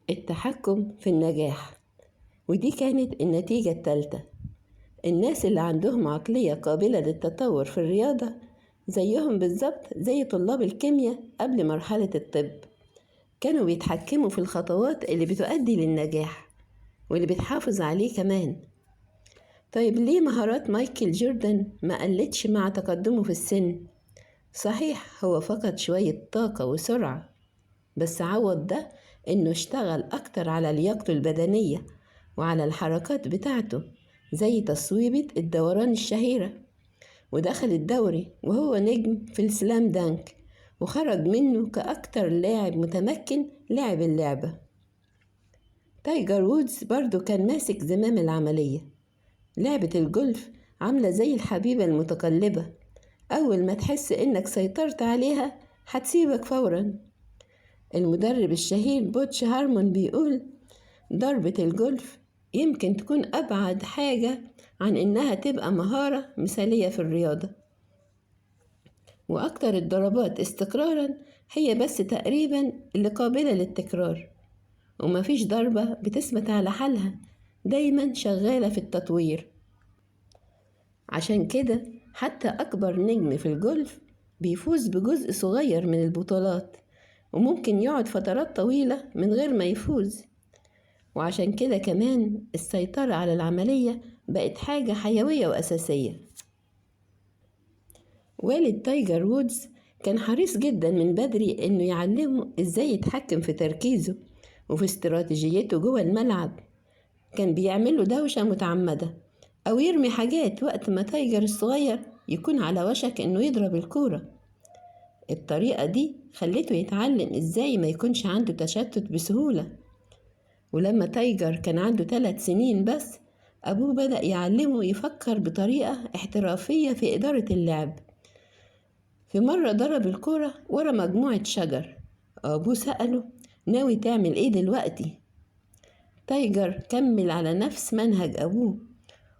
التحكم في النجاح. ودي كانت النتيجة الثالثة. الناس اللي عندهم عقلية قابلة للتطور في الرياضة زيهم بالظبط زي طلاب الكيمياء قبل مرحلة الطب، كانوا بيتحكموا في الخطوات اللي بتؤدي للنجاح واللي بتحافظ عليه كمان. طيب ليه مهارات مايكل جوردن ما قلتش مع تقدمه في السن؟ صحيح هو فقد شوية طاقة وسرعة، بس عوض ده إنه اشتغل أكتر على لياقته البدنية وعلى الحركات بتاعته، زي تصويبة الدوران الشهيرة، ودخل الدوري وهو نجم في السلام دانك، وخرج منه كأكتر لاعب متمكن لعب اللعبة. تايجر وودز برضو كان ماسك زمام العملية. لعبة الجولف عاملة زي الحبيبة المتقلبة، أول ما تحس إنك سيطرت عليها هتسيبك فورا. المدرب الشهير بوتش هارمون بيقول ضربة الجولف يمكن تكون أبعد حاجة عن إنها تبقى مهارة مثالية في الرياضة، وأكتر الضربات استقرارا هي بس تقريبا اللي قابلة للتكرار، ومفيش ضربة بتثبت على حالها، دايما شغالة في التطوير. عشان كده حتى أكبر نجم في الجولف بيفوز بجزء صغير من البطولات، وممكن يقعد فترات طويلة من غير ما يفوز. وعشان كده كمان السيطرة على العملية بقت حاجة حيوية وأساسية. والد تايجر وودز كان حريص جدا من بدري إنه يعلمه إزاي يتحكم في تركيزه وفي استراتيجيته جوه الملعب. كان بيعمله دوشة متعمدة أو يرمي حاجات وقت ما تايجر الصغير يكون على وشك إنه يضرب الكورة. الطريقة دي خلته يتعلم إزاي ما يكونش عنده تشتت بسهولة. ولما تايجر كان عنده 3 سنين بس، أبوه بدأ يعلمه يفكر بطريقة احترافية في إدارة اللعب. في مرة ضرب الكرة ورا مجموعة شجر، أبوه سأله ناوي تعمل إيه دلوقتي؟ تايجر كمل على نفس منهج أبوه،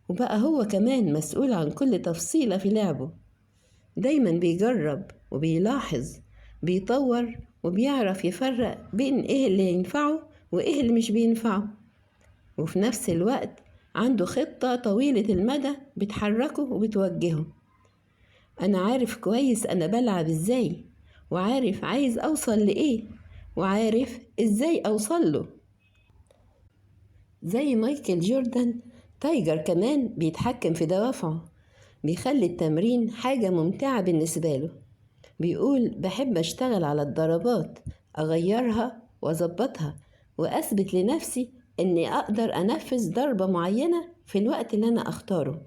وبقى هو كمان مسؤول عن كل تفصيلة في لعبه. دايما بيجرب وبيلاحظ، بيطور وبيعرف يفرق بين إيه اللي ينفعه وإيه اللي مش بينفعه، وفي نفس الوقت عنده خطة طويلة المدى بتحركه وبتوجهه. أنا عارف كويس أنا بلعب إزاي، وعارف عايز أوصل لإيه، وعارف إزاي أوصل له. زي مايكل جوردن، تايجر كمان بيتحكم في دوافعه، بيخلي التمرين حاجة ممتعة بالنسبة له. بيقول بحب أشتغل على الضربات، أغيرها وأظبطها، وأثبت لنفسي إني أقدر أنفذ ضربة معينة في الوقت اللي أنا أختاره.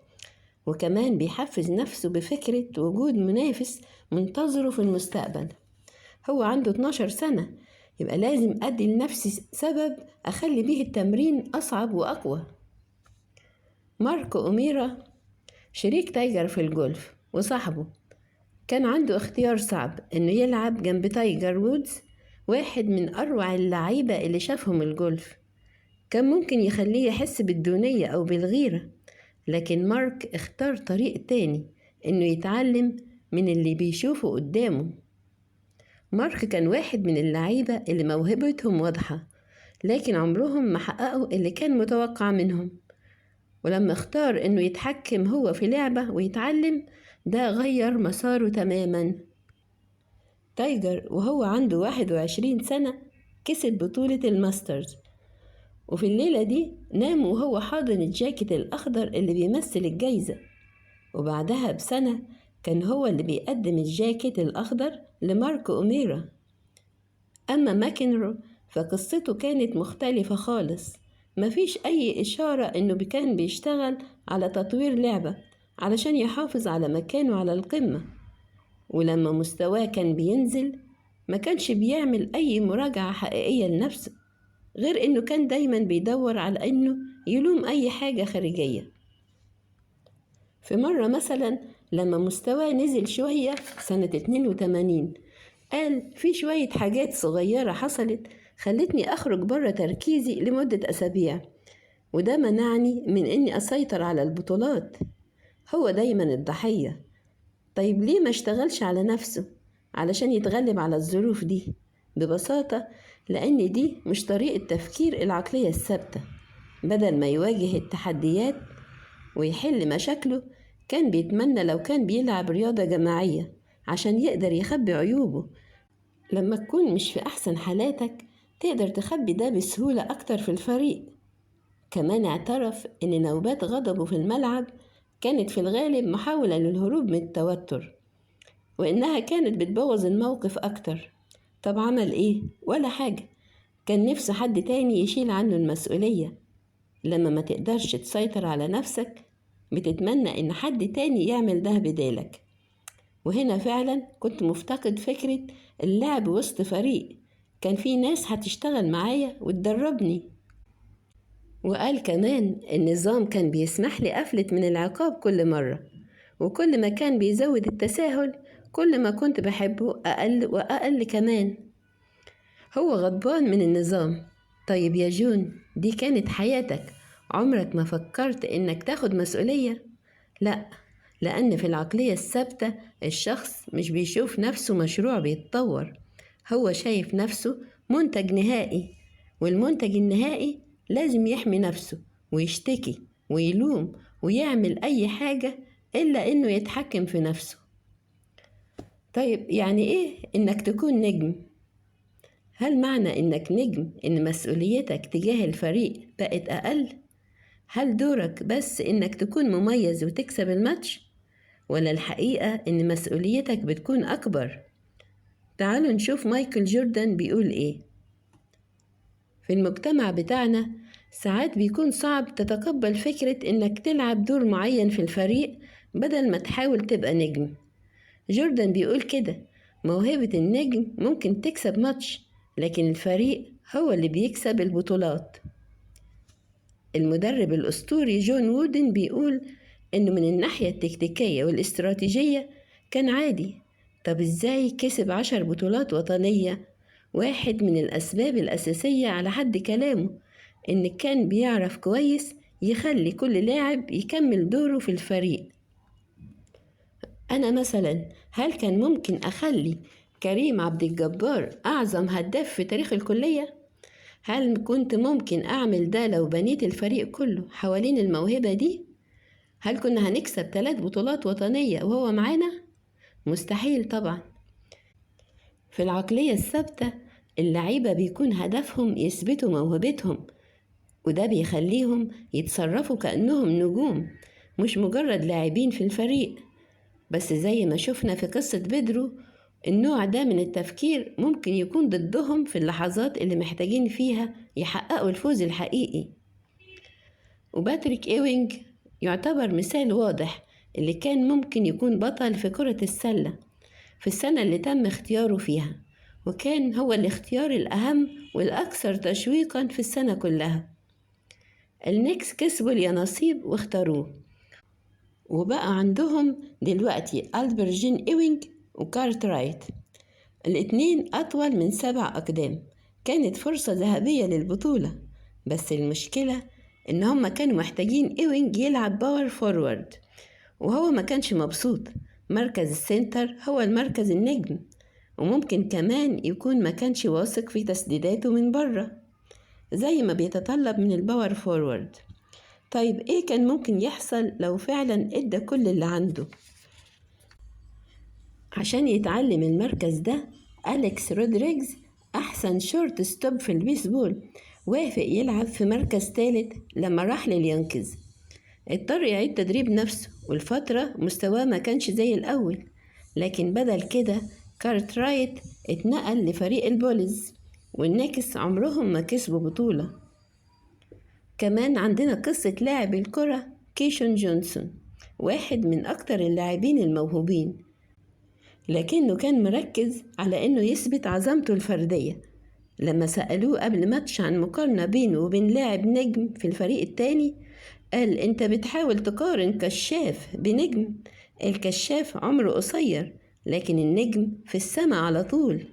وكمان بيحفز نفسه بفكرة وجود منافس منتظره في المستقبل. هو عنده 12 سنة، يبقى لازم أدي لنفسي سبب أخلي بيه التمرين أصعب وأقوى. مارك أوميرا شريك تايجر في الجولف وصاحبه، كان عنده اختيار صعب إنه يلعب جنب تايجر وودز، واحد من أروع اللعيبة اللي شافهم الجولف. كان ممكن يخليه يحس بالدونية أو بالغيرة، لكن مارك اختار طريق تاني، إنه يتعلم من اللي بيشوفه قدامه. مارك كان واحد من اللعيبة اللي موهبتهم واضحة، لكن عمرهم ما حققوا اللي كان متوقع منهم. ولما اختار إنه يتحكم هو في لعبة ويتعلم، ده غير مساره تماما. تايجر وهو عنده 21 سنة كسب بطولة الماسترز، وفي الليلة دي نام وهو حاضن الجاكيت الأخضر اللي بيمثل الجايزة. وبعدها بسنة كان هو اللي بيقدم الجاكيت الأخضر لمارك أوميرا. أما ماكنرو فقصته كانت مختلفة خالص، مفيش أي إشارة إنه كان بيشتغل على تطوير لعبة علشان يحافظ على مكانه على القمة. ولما مستواه كان بينزل ما كانش بيعمل أي مراجعة حقيقية لنفسه، غير إنه كان دايما بيدور على إنه يلوم أي حاجة خارجية. في مرة مثلا لما مستواه نزل شوية سنة 82، قال في شوية حاجات صغيرة حصلت خلتني أخرج بره تركيزي لمدة أسابيع، وده منعني من إني أسيطر على البطولات. هو دايما الضحية. طيب ليه ما اشتغلش على نفسه علشان يتغلب على الظروف دي؟ ببساطة لأن دي مش طريقة تفكير العقلية الثابتة. بدل ما يواجه التحديات ويحل مشاكله، كان بيتمنى لو كان بيلعب رياضة جماعية عشان يقدر يخبي عيوبه. لما تكون مش في أحسن حالاتك تقدر تخبي ده بسهولة أكتر في الفريق. كمان اعترف إن نوبات غضبه في الملعب كانت في الغالب محاولة للهروب من التوتر، وإنها كانت بتبوظ الموقف أكتر. طب عمل إيه؟ ولا حاجة. كان نفسه حد تاني يشيل عنه المسؤولية. لما ما تقدرش تسيطر على نفسك بتتمنى إن حد تاني يعمل ده بدالك. وهنا فعلا كنت مفتقد فكرة اللعب وسط فريق، كان في ناس هتشتغل معايا وتدربني. وقال كمان النظام كان بيسمح لي أفلت من العقاب كل مرة، وكل ما كان بيزود التساهل كل ما كنت بحبه أقل وأقل كمان. هو غضبان من النظام. طيب يا جون، دي كانت حياتك، عمرك ما فكرت إنك تاخد مسؤولية؟ لأ، لأن في العقلية الثابتة الشخص مش بيشوف نفسه مشروع بيتطور، هو شايف نفسه منتج نهائي، والمنتج النهائي لازم يحمي نفسه ويشتكي ويلوم ويعمل أي حاجة إلا إنه يتحكم في نفسه. طيب يعني إيه إنك تكون نجم؟ هل معنى إنك نجم إن مسؤوليتك تجاه الفريق بقت أقل؟ هل دورك بس إنك تكون مميز وتكسب الماتش؟ ولا الحقيقة إن مسؤوليتك بتكون أكبر؟ تعالوا نشوف مايكل جوردن بيقول إيه. في المجتمع بتاعنا ساعات بيكون صعب تتقبل فكرة إنك تلعب دور معين في الفريق بدل ما تحاول تبقى نجم. جوردن بيقول كده: موهبة النجم ممكن تكسب ماتش، لكن الفريق هو اللي بيكسب البطولات. المدرب الأسطوري جون وودن بيقول إنه من الناحية التكتيكية والاستراتيجية كان عادي. طب إزاي كسب 10 بطولات وطنية؟ واحد من الأسباب الأساسية على حد كلامه إن كان بيعرف كويس يخلي كل لاعب يكمل دوره في الفريق. أنا مثلا هل كان ممكن أخلي كريم عبد الجبار أعظم هداف في تاريخ الكلية؟ هل كنت ممكن أعمل ده لو بنيت الفريق كله حوالين الموهبة دي؟ هل كنا هنكسب 3 بطولات وطنية وهو معانا؟ مستحيل طبعا. في العقلية الثابتة اللعيبة بيكون هدفهم يثبتوا موهبتهم، وده بيخليهم يتصرفوا كأنهم نجوم مش مجرد لاعبين في الفريق. بس زي ما شفنا في قصة بيدرو، النوع ده من التفكير ممكن يكون ضدهم في اللحظات اللي محتاجين فيها يحققوا الفوز الحقيقي. وباتريك إيوينج يعتبر مثال واضح اللي كان ممكن يكون بطل في كرة السلة في السنة اللي تم اختياره فيها، وكان هو الاختيار الأهم والأكثر تشويقا في السنة كلها. النيكس كسبوا اليانصيب واختاروه، وبقى عندهم دلوقتي ألبرجين إيوينج وكارترايت، الاتنين أطول من 7 أقدام. كانت فرصة ذهبية للبطولة، بس المشكلة إن هما كانوا محتاجين إيوينج يلعب باور فورورد، وهو ما كانش مبسوط. مركز السنتر هو المركز النجم، وممكن كمان يكون ما كانش واثق في تسديداته من بره زي ما بيتطلب من الباور فورورد. طيب إيه كان ممكن يحصل لو فعلا إدى كل اللي عنده؟ عشان يتعلم المركز ده، أليكس رودريجز أحسن شورت ستوب في البيسبول وافق يلعب في مركز ثالث لما راح لليانكيز. اضطر يعيد تدريب نفسه، والفترة مستواه ما كانش زي الأول، لكن بدل كده كارترايت اتنقل لفريق البوليز، والناكس عمرهم ما كسبوا بطولة. كمان عندنا قصة لاعب الكرة كيشون جونسون، واحد من أكتر اللاعبين الموهوبين، لكنه كان مركز على إنه يثبت عظمته الفردية. لما سألوه قبل ماتش عن مقارنة بينه وبين لاعب نجم في الفريق التاني، قال: أنت بتحاول تقارن كشاف بنجم؟ الكشاف عمره قصير، لكن النجم في السماء على طول.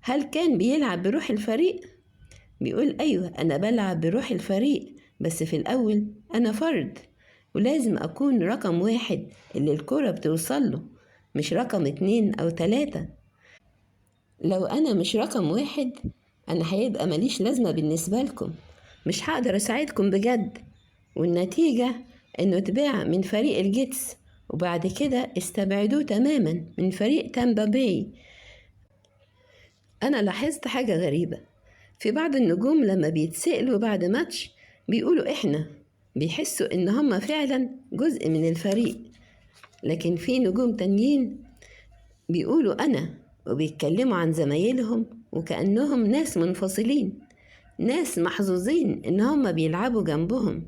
هل كان بيلعب بروح الفريق؟ بيقول: أيوة، أنا بلعب بروح الفريق، بس في الأول أنا فرد، ولازم أكون رقم 1 اللي الكرة بتوصله، مش رقم 2 أو 3. لو أنا مش رقم واحد أنا هيبقى ماليش لازمة بالنسبة لكم، مش هقدر أساعدكم بجد. والنتيجة إنه اتباع من فريق الجيتس، وبعد كده استبعدوه تماما من فريق تامبا باي. أنا لاحظت حاجة غريبة، في بعض النجوم لما بيتسألوا بعد ماتش بيقولوا إحنا، بيحسوا إن هم فعلا جزء من الفريق. لكن في نجوم تانيين بيقولوا أنا، وبيتكلموا عن زمايلهم وكأنهم ناس منفصلين، ناس محظوظين إن هم بيلعبوا جنبهم.